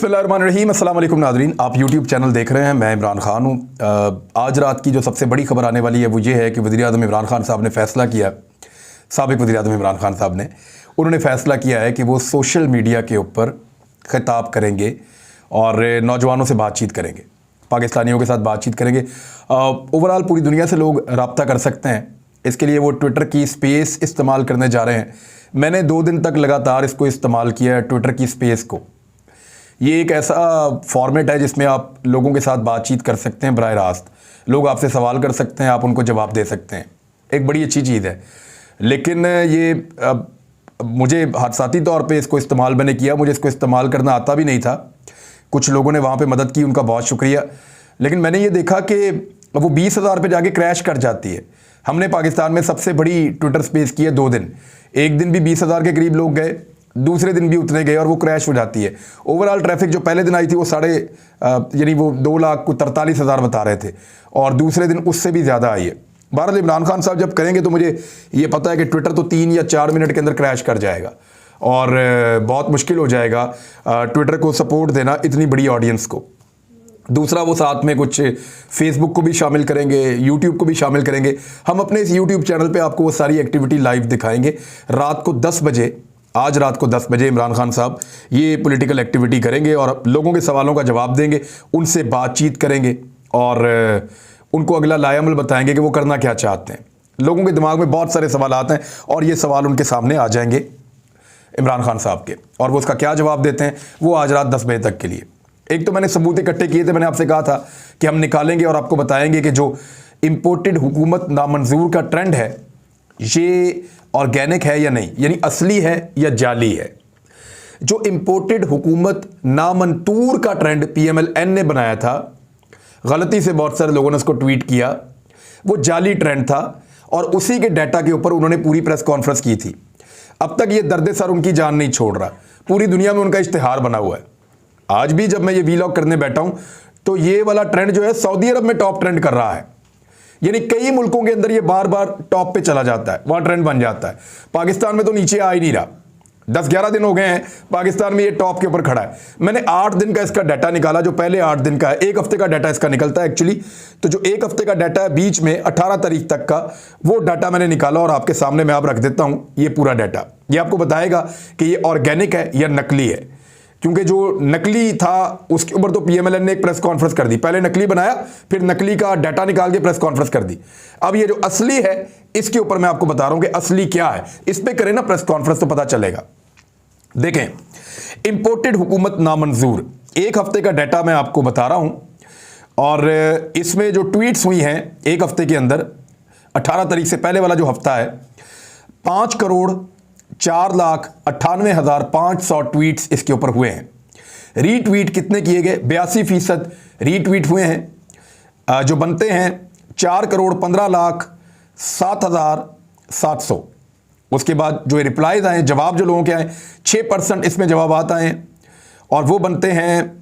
बिस्मिल्लाहिर्रहमानिर्रहीम। अस्सलाम वालेकुम नाज़रीन, आप यूट्यूब चैनल देख रहे हैं। मैं इमरान खान हूँ। आज रात की जो सबसे बड़ी खबर आने वाली है वो ये है कि वज़ीर-ए-आज़म इमरान खान साहब ने फ़ैसला किया, साबिक़ वज़ीर-ए-आज़म इमरान खान साहब ने उन्होंने फ़ैसला किया है कि वो सोशल मीडिया के ऊपर ख़िताब करेंगे और नौजवानों से बातचीत करेंगे, पाकिस्तानियों के साथ बातचीत करेंगे। ओवरऑल पूरी दुनिया से लोग रब्ता कर सकते हैं। इसके लिए वो ट्विटर की स्पेस इस्तेमाल करने जा रहे हैं। मैंने 2 दिन तक लगातार इसको इस्तेमाल किया है, ट्विटर की स्पेस को। ये एक ऐसा फॉर्मेट है जिसमें आप लोगों के साथ बातचीत कर सकते हैं बराह रास्त। लोग आपसे सवाल कर सकते हैं, आप उनको जवाब दे सकते हैं। एक बड़ी अच्छी चीज़ है। लेकिन ये मुझे हादसाती तौर पे इसको इस्तेमाल मैंने किया, मुझे इसको इस्तेमाल करना आता भी नहीं था। कुछ लोगों ने वहाँ पे मदद की, उनका बहुत शुक्रिया। लेकिन मैंने ये देखा कि वो 20,000 पे जाके क्रैश कर जाती है। हमने पाकिस्तान में सबसे बड़ी ट्विटर स्पेस की है 2 दिन। एक दिन भी 20,000 के करीब लोग गए, दूसरे दिन भी उतने गए और वो क्रैश हो जाती है। ओवरऑल ट्रैफिक जो पहले दिन आई थी वो यानी वो 2,43,000 बता रहे थे और दूसरे दिन उससे भी ज़्यादा आई है। बहरहाल इमरान खान साहब जब करेंगे तो मुझे ये पता है कि ट्विटर तो 3 या 4 मिनट के अंदर क्रैश कर जाएगा और बहुत मुश्किल हो जाएगा ट्विटर को सपोर्ट देना इतनी बड़ी ऑडियंस को। दूसरा, वो साथ में कुछ फेसबुक को भी शामिल करेंगे, यूट्यूब को भी शामिल करेंगे। हम अपने इस यूट्यूब चैनल पे आपको वो सारी एक्टिविटी लाइव दिखाएंगे। रात को 10 बजे, आज रात को 10 बजे इमरान खान साहब ये पॉलिटिकल एक्टिविटी करेंगे और लोगों के सवालों का जवाब देंगे, उनसे बातचीत करेंगे और उनको अगला लाएअमल बताएंगे कि वो करना क्या चाहते हैं। लोगों के दिमाग में बहुत सारे सवाल आते हैं और ये सवाल उनके सामने आ जाएंगे इमरान खान साहब के, और वो उसका क्या जवाब देते हैं वो आज रात 10 बजे तक के लिए। एक तो मैंने सबूत इकट्ठे किए थे, मैंने आपसे कहा था कि हम निकालेंगे और आपको बताएंगे कि जो इम्पोर्टेड हुकूमत नामंजूर का ट्रेंड है ये ऑर्गेनिक है या नहीं, यानी असली है या जाली है। जो इम्पोर्टेड हुकूमत नामंजूर का ट्रेंड PMLN ने बनाया था, गलती से बहुत सारे लोगों ने उसको ट्वीट किया, वो जाली ट्रेंड था और उसी के डाटा के ऊपर उन्होंने पूरी प्रेस कॉन्फ्रेंस की थी। अब तक ये दर्द सर उनकी जान नहीं छोड़ रहा, पूरी दुनिया में उनका इश्तिहार बना हुआ है। आज भी जब मैं ये वीलॉग करने बैठा हूं तो ये वाला ट्रेंड जो है सऊदी अरब में टॉप ट्रेंड कर रहा है, यानी कई मुल्कों के अंदर ये बार बार टॉप पे चला जाता है, वहां ट्रेंड बन जाता है। पाकिस्तान में तो नीचे आ ही नहीं रहा। 10-11 दिन हो गए हैं पाकिस्तान में ये टॉप के ऊपर खड़ा है। मैंने 8 दिन का इसका डाटा निकाला, जो पहले 8 दिन का है। 1 हफ्ते का डाटा इसका निकलता है एक्चुअली। तो जो 1 हफ्ते का डाटा है बीच में 18 तारीख तक का, वो डाटा मैंने निकाला और आपके सामने मैं आप रख देता हूं। ये पूरा डाटा ये आपको बताएगा कि ये ऑर्गेनिक है या नकली है, क्योंकि जो नकली था उसके ऊपर तो PMLN ने एक प्रेस कॉन्फ्रेंस कर दी। पहले नकली बनाया, फिर नकली का डाटा निकाल के प्रेस कॉन्फ्रेंस कर दी। अब ये जो असली है इसके ऊपर मैं आपको बता रहा हूं कि असली क्या है। इस पे करें ना प्रेस कॉन्फ्रेंस तो पता चलेगा। देखें, इंपोर्टेड हुकूमत नामंजूर, 1 हफ्ते का डाटा मैं आपको बता रहा हूं और इसमें जो ट्वीट्स हुई हैं 1 हफ्ते के अंदर, 18 तारीख से पहले वाला जो हफ्ता है, 5,04,98,500 ट्वीट्स इसके ऊपर हुए हैं। रीट्वीट कितने किए गए? 82% रीट्वीट हुए हैं, जो बनते हैं 4,15,07,700। उसके बाद जो रिप्लाईज आए, जवाब जो लोगों के आए, 6% इसमें जवाब आए हैं और वो बनते हैं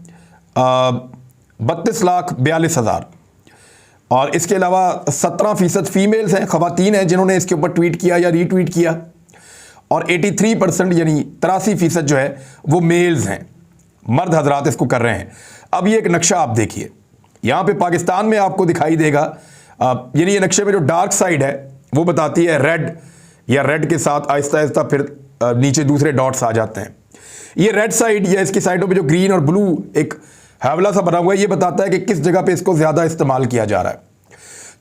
32,42,000। और इसके अलावा 17% फीमेल्स हैं, ख़वातीन हैं जिन्होंने इसके ऊपर ट्वीट किया या रीट्वीट किया, और 83% यानी 83% जो है वो मेल्स हैं, मर्द हजरात इसको कर रहे हैं। अब ये एक नक्शा आप देखिए, यहाँ पे पाकिस्तान में आपको दिखाई देगा, यानी ये नक्शे में जो डार्क साइड है वो बताती है रेड, या रेड के साथ आहिस्ता आहिस्ता फिर नीचे दूसरे डॉट्स आ जाते हैं। ये रेड साइड या इसकी साइडों पे जो ग्रीन और ब्लू एक हवाला सा बना हुआ है, ये बताता है कि किस जगह पे इसको ज़्यादा इस्तेमाल किया जा रहा है।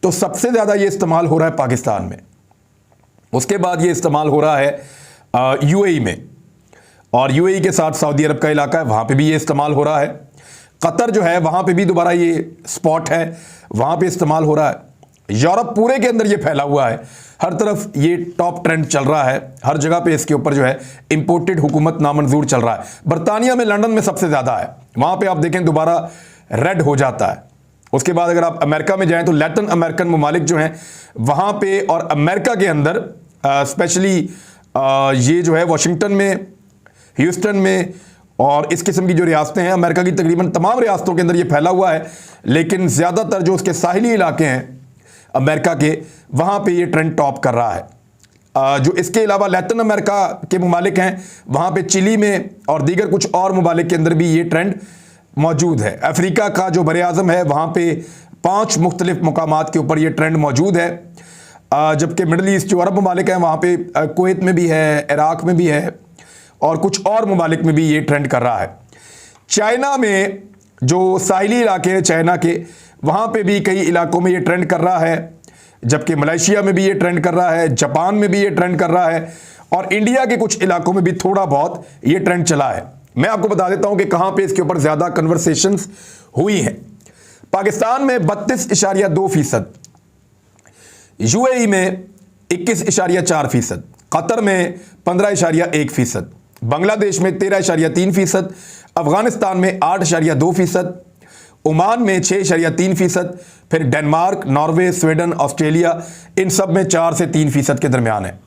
तो सबसे ज़्यादा ये इस्तेमाल हो रहा है पाकिस्तान में, उसके बाद ये इस्तेमाल हो रहा है UAE में, और UAE के साथ सऊदी अरब का इलाका है, वहाँ पे भी ये इस्तेमाल हो रहा है। कतर जो है वहाँ पे भी दोबारा ये स्पॉट है, वहाँ पे इस्तेमाल हो रहा है। यूरोप पूरे के अंदर ये फैला हुआ है, हर तरफ ये टॉप ट्रेंड चल रहा है, हर जगह पे इसके ऊपर जो है इंपोर्टेड हुकूमत नामंजूर चल रहा है। बरतानिया में, लंदन में सबसे ज़्यादा है, वहाँ पे आप देखें दोबारा रेड हो जाता है। उसके बाद अगर आप अमेरिका में जाएं तो लैटिन अमेरिकन ममालिक जो हैं वहाँ पे, और अमेरिका के अंदर स्पेशली ये जो है वाशिंगटन में, ह्यूस्टन में और इस किस्म की जो रियासतें हैं, अमेरिका की तकरीबन तमाम रियासतों के अंदर ये फैला हुआ है। लेकिन ज़्यादातर जो उसके साहिली इलाके हैं अमेरिका के, वहाँ पे ये ट्रेंड टॉप कर रहा है। जो इसके अलावा लैटिन अमेरिका के ममालिक हैं वहाँ पे चिली में और दीगर कुछ और ममालिक के अंदर भी ये ट्रेंड मौजूद है। अफ्रीका का जो बर आज़म है वहाँ पे 5 मुख्तलिफ मुकामात के ऊपर ये ट्रेंड मौजूद है। जबकि मिडल ईस्ट जो अरब ममालिक हैं वहाँ पे कुवैत में भी है, इराक में भी है और कुछ और ममालिक में भी ये ट्रेंड कर रहा है। चाइना में जो साहिली इलाके हैं चाइना के, वहाँ पे भी कई इलाकों में ये ट्रेंड कर रहा है। जबकि मलेशिया में भी ये ट्रेंड कर रहा है, जापान में भी ये ट्रेंड कर रहा है और इंडिया के कुछ इलाकों में भी थोड़ा बहुत ये ट्रेंड चला है। मैं आपको बता देता हूं कि कहां पे इसके ऊपर ज्यादा कन्वर्सेशंस हुई हैं। पाकिस्तान में 32.2%, यूएई में 21.4%, कतर में 15.1%, बांग्लादेश में 13.3%, अफगानिस्तान में 8.2%, ओमान में 6.3%, फिर डेनमार्क, नॉर्वे, स्वीडन, ऑस्ट्रेलिया, इन सब में 4 से 3% के दरमियान है।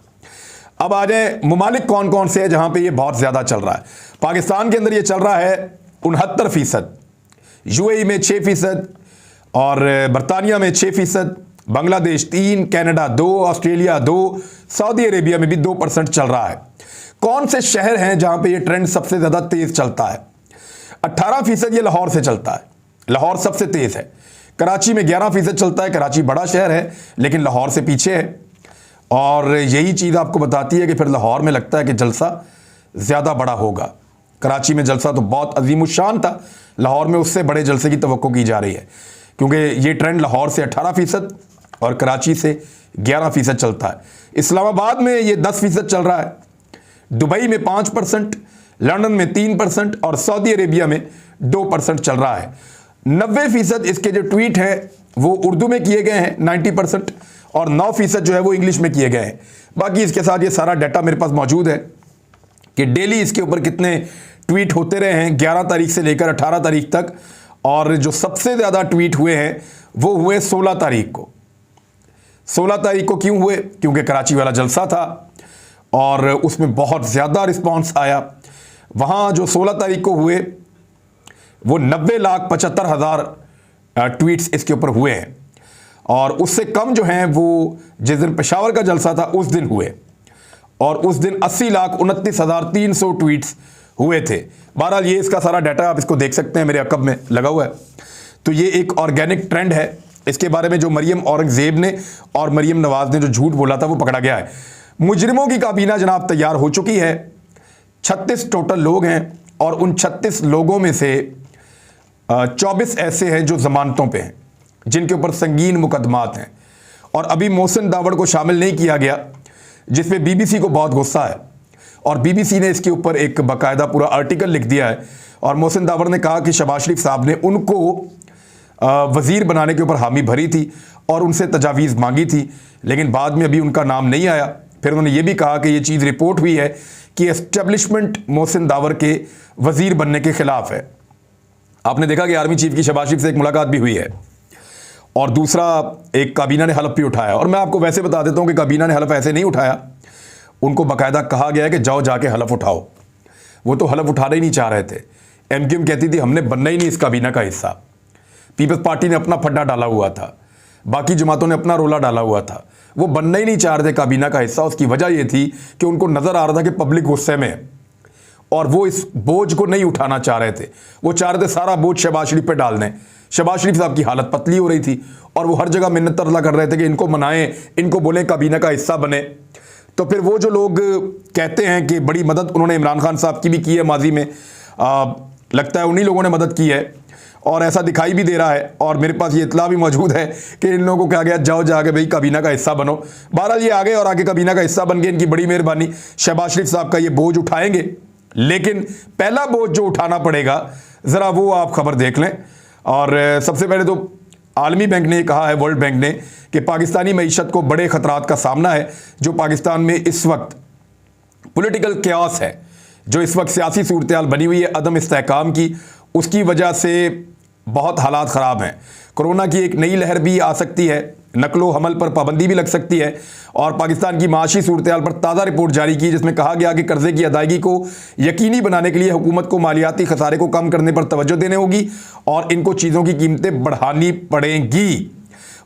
अब आ जाए ममालिक कौन कौन से हैं जहां पे ये बहुत ज़्यादा चल रहा है। पाकिस्तान के अंदर ये चल रहा है 69%, यूएई में 6% और बरतानिया में 6%, Bangladesh 3%, Canada 2%, Australia 2%, Saudi Arabia में भी 2% चल रहा है। कौन से शहर हैं जहां पे ये ट्रेंड सबसे ज़्यादा तेज़ चलता है? 18% ये लाहौर से चलता है, लाहौर सबसे तेज़ है। कराची में 11% चलता है, कराची बड़ा शहर है लेकिन लाहौर से पीछे है और यही चीज़ आपको बताती है कि फिर लाहौर में लगता है कि जलसा ज़्यादा बड़ा होगा। कराची में जलसा तो बहुत अजीमुशान था, लाहौर में उससे बड़े जलसे की तवक्को की जा रही है क्योंकि ये ट्रेंड लाहौर से 18% और कराची से 11% चलता है। इस्लामाबाद में ये 10% चल रहा है, दुबई में 5%, लंदन में 3% और सऊदी अरेबिया में 2% चल रहा है। 90% इसके जो ट्वीट हैं वो उर्दू में किए गए हैं 90% और 9% जो है वो इंग्लिश में किए गए हैं। बाकी इसके साथ ये सारा डाटा मेरे पास मौजूद है कि डेली इसके ऊपर कितने ट्वीट होते रहे हैं 11 तारीख से लेकर 18 तारीख तक, और जो सबसे ज़्यादा ट्वीट हुए हैं वो हुए 16 तारीख को। 16 तारीख को क्यों हुए? क्योंकि कराची वाला जलसा था और उसमें बहुत ज़्यादा रिस्पॉन्स आया। वहाँ जो 16 तारीख को हुए वो 90,75,000 ट्वीट्स इसके ऊपर हुए हैं और उससे कम जो हैं वो जिस दिन पेशावर का जलसा था उस दिन हुए और उस दिन 80,29,300 ट्वीट्स हुए थे। बहरहाल ये इसका सारा डाटा आप इसको देख सकते हैं, मेरे अकब में लगा हुआ है। तो ये एक ऑर्गेनिक ट्रेंड है। इसके बारे में जो मरियम औरंगजेब ने और मरियम नवाज ने जो झूठ बोला था वो पकड़ा गया है। मुजरिमों की काबीना जनाब तैयार हो चुकी है। 36 टोटल लोग हैं और उन 36 लोगों में से 24 ऐसे हैं जो जमानतों पे हैं, जिनके ऊपर संगीन मुकदमात हैं और अभी मोहसिन दावड़ को शामिल नहीं किया गया, जिसमें बीबीसी को बहुत गुस्सा है और बीबीसी ने इसके ऊपर एक बाकायदा पूरा आर्टिकल लिख दिया है और मोहसिन दावड़ ने कहा कि शहबाज शरीफ साहब ने उनको वज़ीर बनाने के ऊपर हामी भरी थी और उनसे तजावीज़ मांगी थी, लेकिन बाद में अभी उनका नाम नहीं आया। फिर उन्होंने ये भी कहा कि ये चीज़ रिपोर्ट हुई है कि एस्टेब्लिशमेंट मोहसिन दावड़ के वज़ीर बनने के ख़िलाफ़ है। आपने देखा कि आर्मी चीफ की शहबाज शरीफ से एक मुलाकात भी हुई है और दूसरा एक काबीना ने हलफ भी उठाया। और मैं आपको वैसे बता देता हूं कि काबीना ने हलफ ऐसे नहीं उठाया, उनको बाकायदा कहा गया है कि जाओ जाके हलफ उठाओ। वो तो हलफ उठाना ही नहीं चाह रहे थे। एमक्यूएम कहती थी हमने बनना ही नहीं इस काबीना का हिस्सा। पीपल्स पार्टी ने अपना फड्डा डाला हुआ था, बाकी जमातों ने अपना रोला डाला हुआ था, वो बनना ही नहीं चाह रहे थे काबीना का हिस्सा। उसकी वजह ये थी कि उनको नज़र आ रहा था कि पब्लिक गुस्से में है और वो इस बोझ को नहीं उठाना चाह रहे थे। वो चाह रहे थे सारा बोझ शहबाज शरीफ पे डाल दें। शहबाज शरीफ साहब की हालत पतली हो रही थी और वो हर जगह मिन्नत तरला कर रहे थे कि इनको मनाएं, इनको बोलें काबीना का हिस्सा बने। तो फिर वो जो लोग कहते हैं कि बड़ी मदद उन्होंने इमरान खान साहब की भी की है माजी में, लगता है उन्हीं लोगों ने मदद की है और ऐसा दिखाई भी दे रहा है और मेरे पास ये इतला भी मौजूद है कि इन लोगों को कहा गया जाओ जाके भाई काबीना का हिस्सा बनो। बहरहाल ये आगे और आगे काबीना का हिस्सा बन गए, इनकी बड़ी मेहरबानी। शहबाज शरीफ साहब का ये बोझ उठाएंगे, लेकिन पहला बोझ जो उठाना पड़ेगा ज़रा वो आप खबर देख लें। और सबसे पहले तो आलमी बैंक ने कहा है, वर्ल्ड बैंक ने, कि पाकिस्तानी मईशत को बड़े ख़तरात का सामना है। जो पाकिस्तान में इस वक्त पॉलिटिकल क्यास है, जो इस वक्त सियासी सूरत हाल बनी हुई है अदम इस्तेहकाम की, उसकी वजह से बहुत हालात ख़राब हैं। कोरोना की एक नई लहर भी आ सकती है, नकलो हमल पर पाबंदी भी लग सकती है और पाकिस्तान की माशी सूरत हाल पर ताज़ा रिपोर्ट जारी की जिसमें कहा गया कि कर्ज़े की अदायगी को यकीनी बनाने के लिए हुकूमत को मालियाती खसारे को कम करने पर तवज्जो देने होगी और इनको चीज़ों की कीमतें बढ़ानी पड़ेंगी।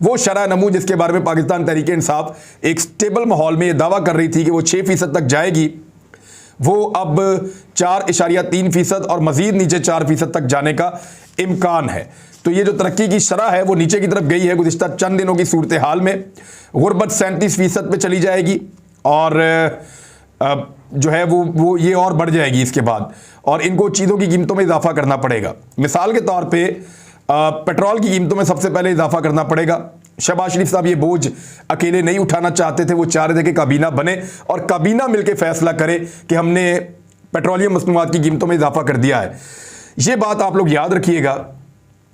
वो शरह नमू जिसके बारे में पाकिस्तान तहरीक इंसाफ एक स्टेबल माहौल में ये दावा कर रही थी कि वो 6% तक जाएगी, वो अब 4.3% और मजीद नीचे 4% तक जाने का इम्कान है। तो ये जो तरक्की की शरह है वो नीचे की तरफ गई है। गुज़िश्ता चंद दिनों की सूरत हाल में गुर्बत 37% पे चली जाएगी और जो है वो ये और बढ़ जाएगी इसके बाद, और इनको चीज़ों की कीमतों में इजाफा करना पड़ेगा। मिसाल के तौर पे पेट्रोल की कीमतों में सबसे पहले इजाफा करना पड़ेगा। शहबाज शरीफ साहब ये बोझ अकेले नहीं उठाना चाहते थे, वो चाह रहे थे कि काबीना बने और काबीना मिलकर फैसला करे कि हमने पेट्रोलियम मसनूआत की कीमतों में इजाफा कर दिया है। ये बात आप लोग याद रखिएगा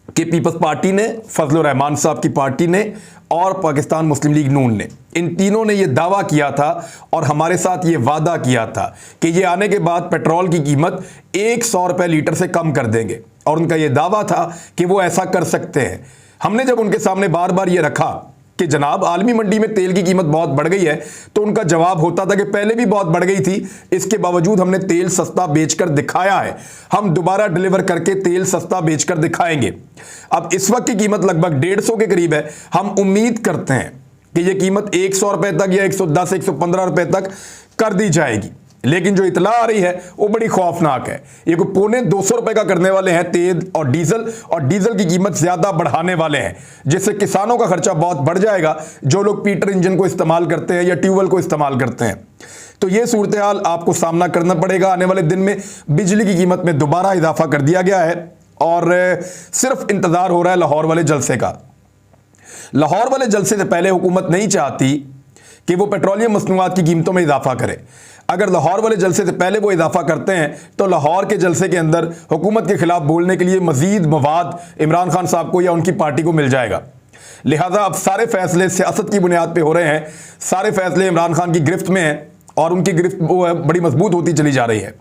कि पीपल्स पार्टी ने, फजलुर रहमान साहब की पार्टी ने और पाकिस्तान मुस्लिम लीग नून ने, इन तीनों ने यह दावा किया था और हमारे साथ ये वादा किया था कि ये आने के बाद पेट्रोल की कीमत 100 रुपये लीटर से कम कर देंगे, और उनका यह दावा था कि वो ऐसा कर सकते हैं। हमने जब उनके सामने बार बार ये रखा कि जनाब आलमी मंडी में तेल की कीमत बहुत बढ़ गई है, तो उनका जवाब होता था कि पहले भी बहुत बढ़ गई थी, इसके बावजूद हमने तेल सस्ता बेचकर दिखाया है, हम दोबारा डिलीवर करके तेल सस्ता बेचकर दिखाएंगे। अब इस वक्त की कीमत लगभग 150 के करीब है। हम उम्मीद करते हैं कि यह कीमत 100 रुपए तक या 110 115 रुपए तक कर दी जाएगी, लेकिन जो इतला आ रही है वो बड़ी खौफनाक है। ये को 250 रुपए का करने वाले हैं तेल और डीजल की कीमत ज्यादा बढ़ाने वाले हैं, जिससे किसानों का खर्चा बहुत बढ़ जाएगा, जो लोग पीटर इंजन को इस्तेमाल करते हैं या ट्यूबवेल को इस्तेमाल करते हैं। तो ये सूरत हाल आपको सामना करना पड़ेगा। आने वाले दिन में बिजली की कीमत में दोबारा इजाफा कर दिया गया है और सिर्फ इंतजार हो रहा है लाहौर वाले जलसे का। लाहौर वाले जलसे से पहले हुकूमत नहीं चाहती कि वो पेट्रोलियम मसनूआत की कीमतों में इजाफा करे। अगर लाहौर वाले जलसे से पहले वो इजाफा करते हैं तो लाहौर के जलसे के अंदर हुकूमत के खिलाफ बोलने के लिए मजीद मवाद इमरान खान साहब को या उनकी पार्टी को मिल जाएगा। लिहाजा अब सारे फैसले सियासत की बुनियाद पे हो रहे हैं, सारे फैसले इमरान खान की गिरफ्त में हैं और उनकी गिरफ्त बड़ी मजबूत होती चली जा रही है।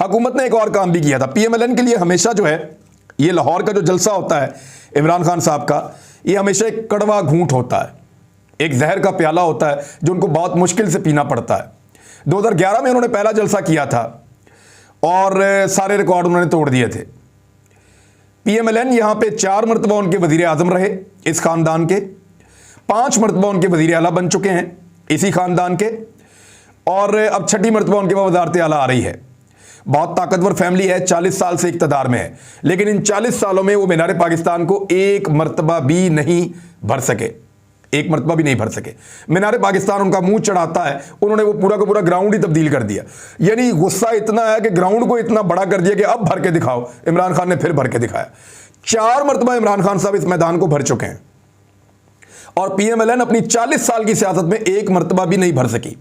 हुकूमत ने एक और काम भी किया था। PMLN के लिए हमेशा जो है ये लाहौर का जो जलसा होता है इमरान खान साहब का, ये हमेशा एक कड़वा घूंट होता है, एक जहर का प्याला होता है जो उनको बहुत मुश्किल से पीना पड़ता है। 2011 में उन्होंने पहला जलसा किया था और सारे रिकॉर्ड उन्होंने तोड़ दिए थे। PMLN यहां पे 4 मरतबा उनके वजीर आजम रहे इस खानदान के, 5 मरतबा उनके वजीर आला बन चुके हैं इसी खानदान के, और अब 6ठी मरतबा उनके पास वजारत आला आ रही है। बहुत ताकतवर फैमिली है, 40 साल से इक़्तिदार में है, लेकिन इन 40 सालों में वो मीनार पाकिस्तान को एक मरतबा भी नहीं भर सके, एक मरतबा भी नहीं भर सके। मीनार पाकिस्तान उनका मुंह चढ़ाता है, उन्होंने वो पूरा का पूरा ग्राउंड ही तब्दील कर दिया। यानी गुस्सा इतना है कि ग्राउंड को इतना बड़ा कर दिया कि अब भर के दिखाओ। इमरान खान ने फिर भर के दिखाया। 4 मरतबा इमरान खान साहब इस मैदान को भर चुके हैं और PMLN अपनी 40 साल की सियासत में एक मरतबा भी नहीं भर सकी।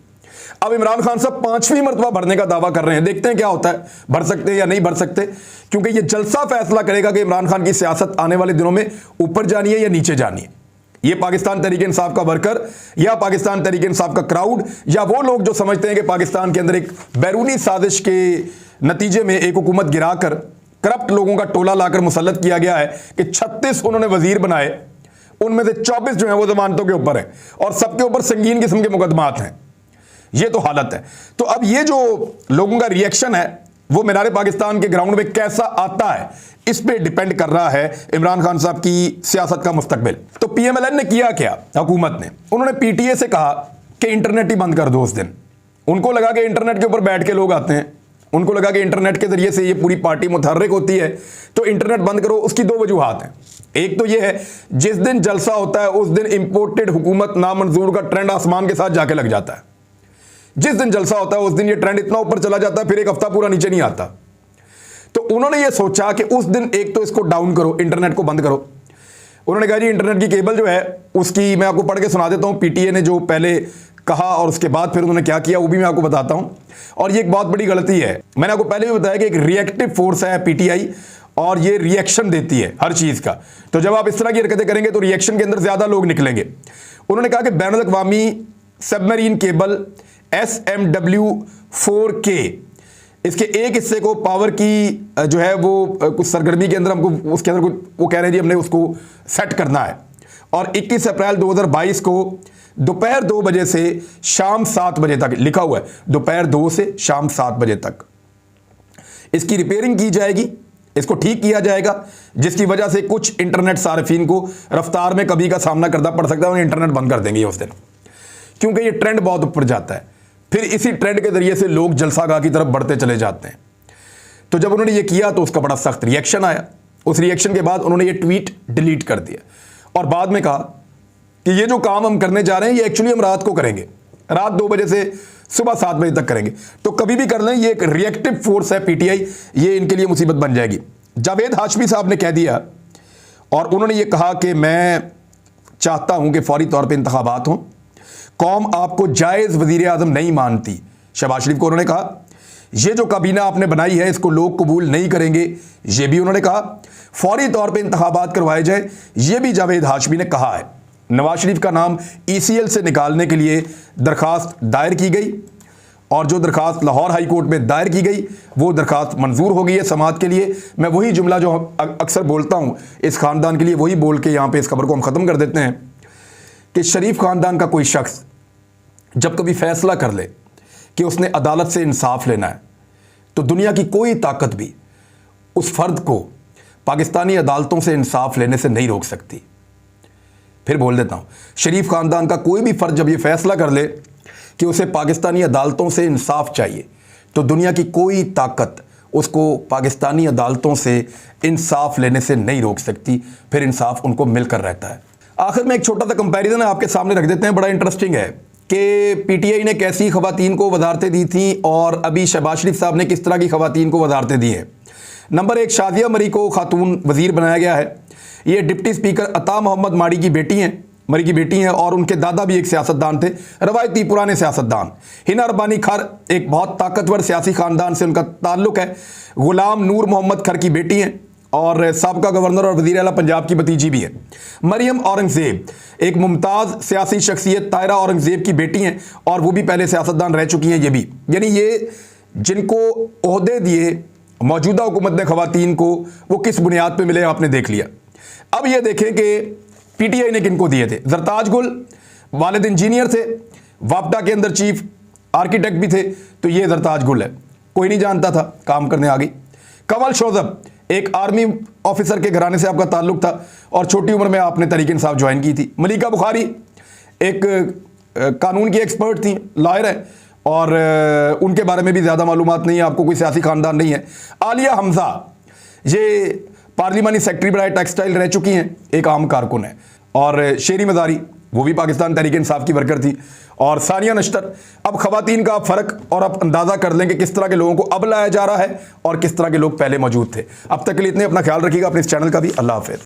अब इमरान खान साहब 5वीं मरतबा भरने का दावा कर रहे हैं। देखते हैं क्या होता है, भर सकते हैं या नहीं भर सकते, क्योंकि ये जलसा फैसला करेगा कि इमरान खान की सियासत आने वाले दिनों में ऊपर जानी है या नीचे जानी है। ये पाकिस्तान तहरीक इंसाफ का वर्कर या पाकिस्तान तहरीक इंसाफ का क्राउड या वो लोग जो समझते हैं कि पाकिस्तान के अंदर एक बैरूनी साजिश के नतीजे में एक हुकूमत गिराकर करप्ट लोगों का टोला लाकर मुसल्लत किया गया है कि 36 उन्होंने वजीर बनाए, उनमें से 24 जो है वो जमानतों के ऊपर है और सबके ऊपर संगीन किस्म के मुकदमात हैं। ये तो हालत है। तो अब ये जो लोगों का रिएक्शन है वो मीनार पाकिस्तान के ग्राउंड में कैसा आता है, इस पे डिपेंड कर रहा है इमरान खान साहब की सियासत का मुस्तकबिल। तो PMLN ने किया क्या, हुकूमत ने, उन्होंने PTA से कहा कि इंटरनेट ही बंद कर दो उस दिन। उनको लगा कि इंटरनेट के ऊपर बैठ के लोग आते हैं, उनको लगा कि इंटरनेट के जरिए से ये पूरी पार्टी मुतहर्रिक होती है, तो इंटरनेट बंद करो। उसकी 2 वजूहात हैं। एक तो ये है जिस दिन जलसा होता है उस दिन इंपोर्टेड हुकूमत नामंजूर का ट्रेंड आसमान के साथ जाके लग जाता है। जिस दिन जलसा होता है उस दिन ये ट्रेंड इतना ऊपर चला जाता है फिर एक हफ्ता पूरा नीचे नहीं आता। तो उन्होंने ये सोचा कि उस दिन एक तो इसको डाउन करो, इंटरनेट को बंद करो। उन्होंने कहा जी इंटरनेट की केबल जो है उसकी मैं आपको पढ़ के सुना देता हूँ। PTA ने जो पहले कहा और उसके बाद फिर उन्होंने क्या किया वो भी मैं आपको बताता हूँ। और ये एक बहुत बड़ी गलती है। मैंने आपको पहले भी बताया कि एक रिएक्टिव फोर्स है PTI और ये रिएक्शन देती है हर चीज़ का। तो जब आप इस तरह की हरकतें करेंगे तो रिएक्शन के अंदर ज़्यादा लोग निकलेंगे। उन्होंने कहा कि बैनुल अक़वामी सबमरीन केबल SMW4K इसके एक हिस्से को पावर की जो है वो कुछ सरगर्मी के अंदर हमको उसके अंदर वो कह रहे हैं जी हमने उसको सेट करना है और 21 अप्रैल 2022 को दोपहर 2 बजे से शाम 7 बजे तक लिखा हुआ है, दोपहर 2 से शाम 7 बजे तक इसकी रिपेयरिंग की जाएगी इसको ठीक किया जाएगा, जिसकी वजह से कुछ इंटरनेट सार्फिन को रफ्तार में कभी का सामना करना पड़ सकता है, उन्हें इंटरनेट बंद कर देंगे उस दिन, क्योंकि ये ट्रेंड बहुत ऊपर जाता है। फिर इसी ट्रेंड के जरिए से लोग जलसागाह की तरफ बढ़ते चले जाते हैं। तो जब उन्होंने ये किया तो उसका बड़ा सख्त रिएक्शन आया। उस रिएक्शन के बाद उन्होंने ये ट्वीट डिलीट कर दिया और बाद में कहा कि ये जो काम हम करने जा रहे हैं ये एक्चुअली हम रात को करेंगे, रात 2 बजे से सुबह 7 बजे तक करेंगे, तो कभी भी कर लें, ये एक रिएक्टिव फोर्स है पीटीआई, ये इनके लिए मुसीबत बन जाएगी। जावेद हाशमी साहब ने कह दिया और उन्होंने ये कहा कि मैं चाहता हूं कि फौरी तौर पे इंतखाबात हों, कौम आपको जायज़ वज़ीर आज़म नहीं मानती। शहबाज शरीफ को उन्होंने कहा ये जो काबीना आपने बनाई है इसको लोग कबूल नहीं करेंगे, ये भी उन्होंने कहा। फौरी तौर पे इंतखाबात करवाए जाए, ये भी जावेद हाशमी ने कहा है। नवाज शरीफ का नाम ECL से निकालने के लिए दरखास्त दायर की गई और जो दरखास्त लाहौर हाई कोर्ट में दायर की गई वो दरखास्त मंजूर हो गई है समाअत के लिए। मैं वही जुमला जो अक्सर बोलता हूँ इस ख़ानदान के लिए, वही बोल के यहाँ पे इस खबर को हम ख़त्म कर देते हैं कि शरीफ ख़ानदान का कोई शख्स जब कभी फैसला कर ले कि उसने अदालत से इंसाफ लेना है, तो दुनिया की कोई ताकत भी उस फर्द को पाकिस्तानी अदालतों से इंसाफ लेने से नहीं रोक सकती। फिर बोल देता हूँ, शरीफ ख़ानदान का कोई भी फर्द जब ये फैसला कर ले कि उसे पाकिस्तानी अदालतों से इंसाफ चाहिए, तो दुनिया की कोई ताकत उसको पाकिस्तानी अदालतों से इंसाफ लेने से नहीं रोक सकती, फिर इंसाफ उनको मिलकर रहता है। आखिर में एक छोटा सा कंपैरिजन आपके सामने रख देते हैं, बड़ा इंटरेस्टिंग है कि पीटीआई ने कैसी ख़वातीन को वजारतें दी थी और अभी शहबाज शरीफ साहब ने किस तरह की ख़वातीन को वजारतें दी हैं। नंबर 1, शादिया मरी को खातून वज़ीर बनाया गया है। ये डिप्टी स्पीकर अता मोहम्मद मरी की बेटी हैं और उनके दादा भी एक सियासतदान थे, रवायती पुराने सियासतदान। हिना रब्बानी खर एक बहुत ताकतवर सियासी ख़ानदान से उनका ताल्लुक़ है। गुलाम नूर मोहम्मद खर की बेटी हैं और साबका गवर्नर और वज़ीर आला पंजाब की भतीजी भी है। मरियम औरंगज़ेब एक मुमताज़ सियासी शख्सियत तायरा औरंगज़ेब की बेटी हैं और वो भी पहले सियासतदान रह चुकी हैं। ये भी यानी ये जिनको ओहदे दिए मौजूदा हुकूमत ने ख़वातीन को, वो किस बुनियाद पे मिले आपने देख लिया। अब ये देखें कि पीटीआई ने किनको दिए थे। जरताज गुल वालिद इंजीनियर थे, वापडा के अंदर चीफ आर्किटेक्ट भी थे, तो ये जरताज गुल है, कोई नहीं जानता था, काम करने आ गई। कंवल शोजब एक आर्मी ऑफिसर के घराने से आपका ताल्लुक था और छोटी उम्र में आपने तहरीक इंसाफ ज्वाइन की थी। मलिका बुखारी एक कानून की एक्सपर्ट थी, लॉयर है और उनके बारे में भी ज़्यादा मालूमात नहीं है आपको, कोई सियासी ख़ानदान नहीं है। आलिया हमजा ये पार्लिमानी सेक्रेटरी बनाए टेक्सटाइल रह चुकी हैं, एक आम कारकुन है। और शेरी मज़ारी वो भी पाकिस्तान तहरीक इंसाफ की वर्कर थी। और सानिया नश्तर। अब ख़वातीन का फ़र्क और आप अंदाज़ा कर लें कि किस तरह के लोगों को अब लाया जा रहा है और किस तरह के लोग पहले मौजूद थे। अब तक के लिए इतने, अपना ख्याल रखिएगा, अपने इस चैनल का भी। अल्लाह हाफ़िज़।